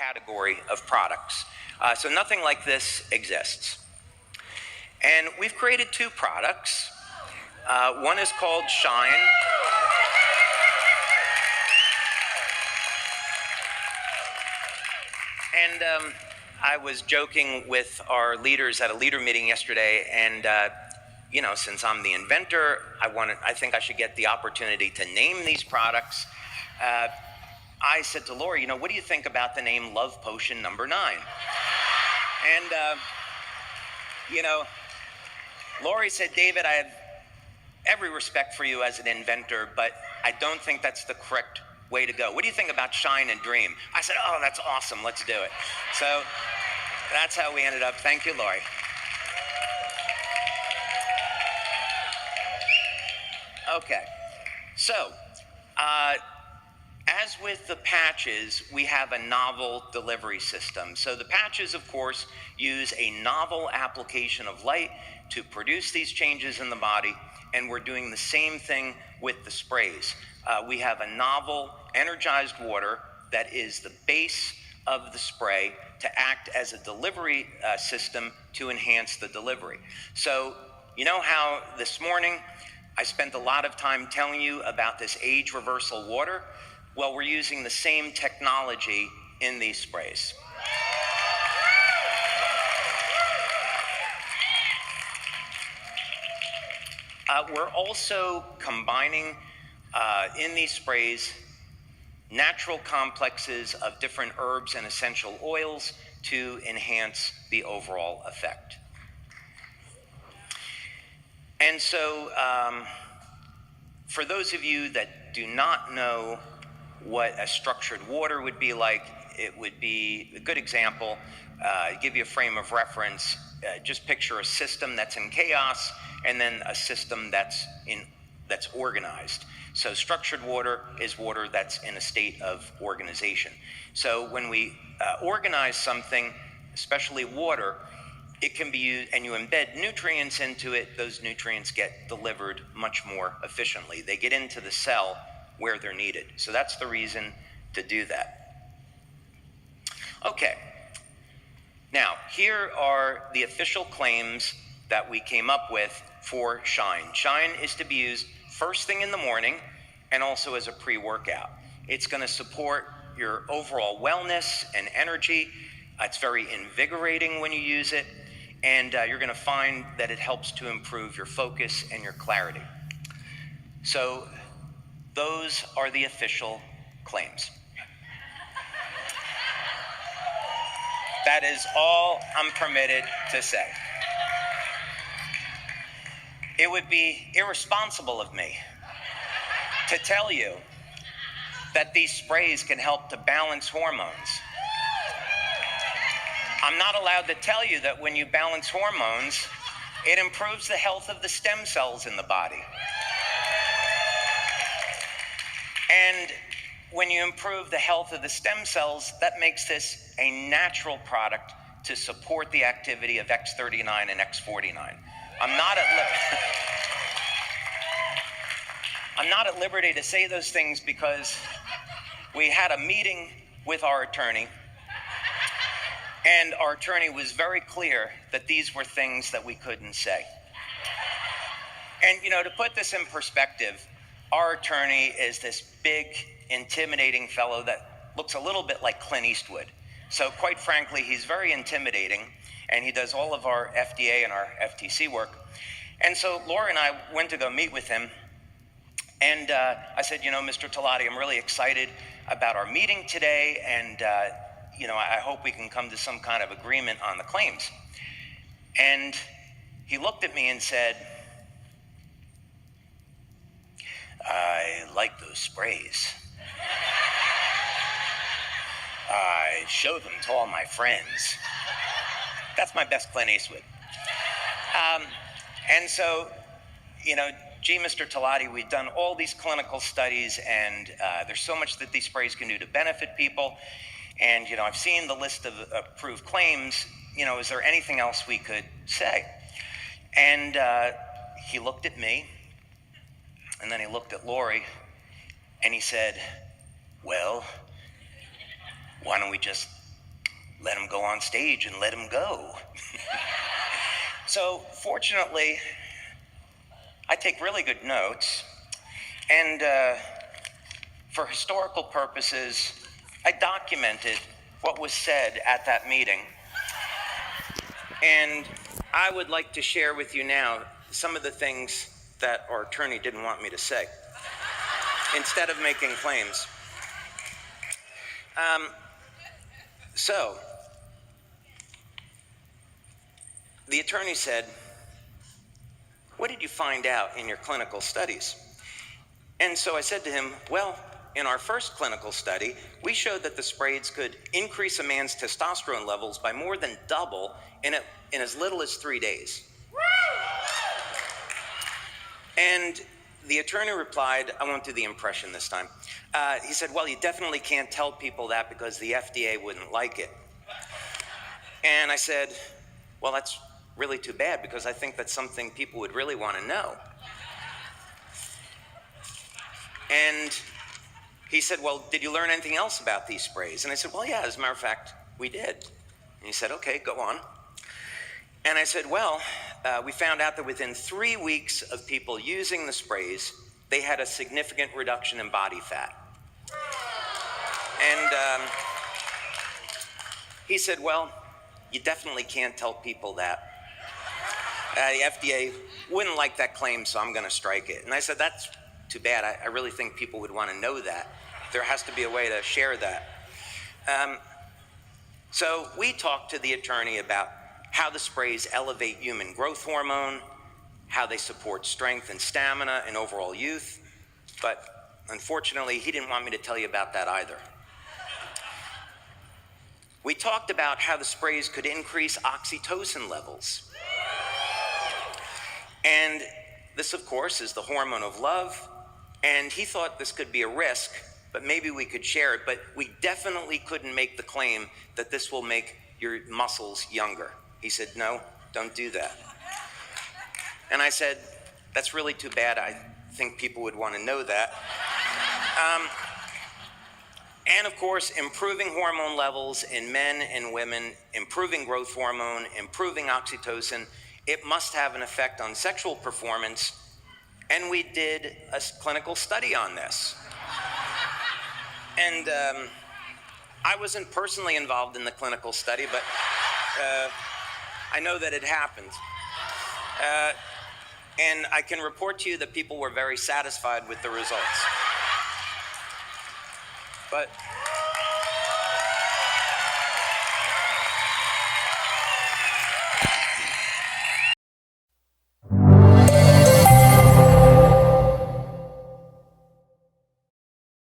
category of products. So nothing like this exists. And we've created two products. One is called Shine. And I was joking with our leaders at a leader meeting yesterday, and since I'm the inventor, I think I should get the opportunity to name these products. I said to Lori, what do you think about the name Love Potion number 9? And Lori said, David, I have every respect for you as an inventor, but I don't think that's the correct way to go. What do you think about Shine and Dream? I said, oh, that's awesome. Let's do it. So that's how we ended up. Thank you, Lori. Okay. So, as with the patches, we have a novel delivery system. So the patches, of course, use a novel application of light to produce these changes in the body, and we're doing the same thing with the sprays. We have a novel energized water that is the base of the spray to act as a delivery system to enhance the delivery. So you know how this morning I spent a lot of time telling you about this age reversal water? Well, we're using the same technology in these sprays. We're also combining in these sprays natural complexes of different herbs and essential oils to enhance the overall effect. And so for those of you that do not know what a structured water would be like, it would be a good example, give you a frame of reference. Just picture a system that's in chaos and then a system that's organized. So structured water is water that's in a state of organization. So when we organize something, especially water, it can be used, and you embed nutrients into it, those nutrients get delivered much more efficiently. They get into the cell where they're needed. So that's the reason to do that. Okay. Now, here are the official claims that we came up with for Shine. Shine is to be used first thing in the morning and also as a pre-workout. It's going to support your overall wellness and energy. It's very invigorating when you use it, and you're going to find that it helps to improve your focus and your clarity. So those are the official claims. That is all I'm permitted to say. It would be irresponsible of me to tell you that these sprays can help to balance hormones. I'm not allowed to tell you that when you balance hormones, it improves the health of the stem cells in the body. And when you improve the health of the stem cells, that makes this a natural product to support the activity of X39 and X49. I'm not at liberty to say those things because we had a meeting with our attorney, and our attorney was very clear that these were things that we couldn't say. And to put this in perspective, our attorney is this big, intimidating fellow that looks a little bit like Clint Eastwood. So quite frankly, he's very intimidating, and he does all of our FDA and our FTC work. And so Laura and I went to go meet with him, and I said, Mr. Talati, I'm really excited about our meeting today, and I hope we can come to some kind of agreement on the claims. And he looked at me and said, I like those sprays. I show them to all my friends. That's my best Clint Eastwood. And so, gee, Mr. Talati, we've done all these clinical studies, and there's so much that these sprays can do to benefit people. And, I've seen the list of approved claims. Is there anything else we could say? And he looked at me, and then he looked at Lori, and he said, well, why don't we just let him go on stage and let him go. So fortunately, I take really good notes, and for historical purposes, I documented what was said at that meeting. And I would like to share with you now some of the things that our attorney didn't want me to say, instead of making claims. So, the attorney said, "What did you find out in your clinical studies?" And so I said to him, "Well, in our first clinical study, we showed that the sprays could increase a man's testosterone levels by more than double in as little as 3 days." And the attorney replied, I won't do the impression this time. He said, "Well, you definitely can't tell people that because the FDA wouldn't like it." And I said, "Well, that's really too bad because I think that's something people would really want to know." And he said, "Well, did you learn anything else about these sprays?" And I said, "Well, yeah, as a matter of fact, we did." And he said, "Okay, go on." And I said, "Well, we found out that within 3 weeks of people using the sprays, they had a significant reduction in body fat." And he said, "Well, you definitely can't tell people that. The FDA wouldn't like that claim, so I'm going to strike it." And I said, "That's too bad. I really think people would want to know that. There has to be a way to share that." So we talked to the attorney about how the sprays elevate human growth hormone, how they support strength and stamina and overall youth. But unfortunately, he didn't want me to tell you about that either. We talked about how the sprays could increase oxytocin levels. And this, of course, is the hormone of love. And he thought this could be a risk, but maybe we could share it. But we definitely couldn't make the claim that this will make your muscles younger. He said, "No, don't do that." And I said, "That's really too bad. I think people would want to know that." And of course, improving hormone levels in men and women, improving growth hormone, improving oxytocin, it must have an effect on sexual performance. And we did a clinical study on this. And I wasn't personally involved in the clinical study, but I know that it happened. And I can report to you that people were very satisfied with the results. But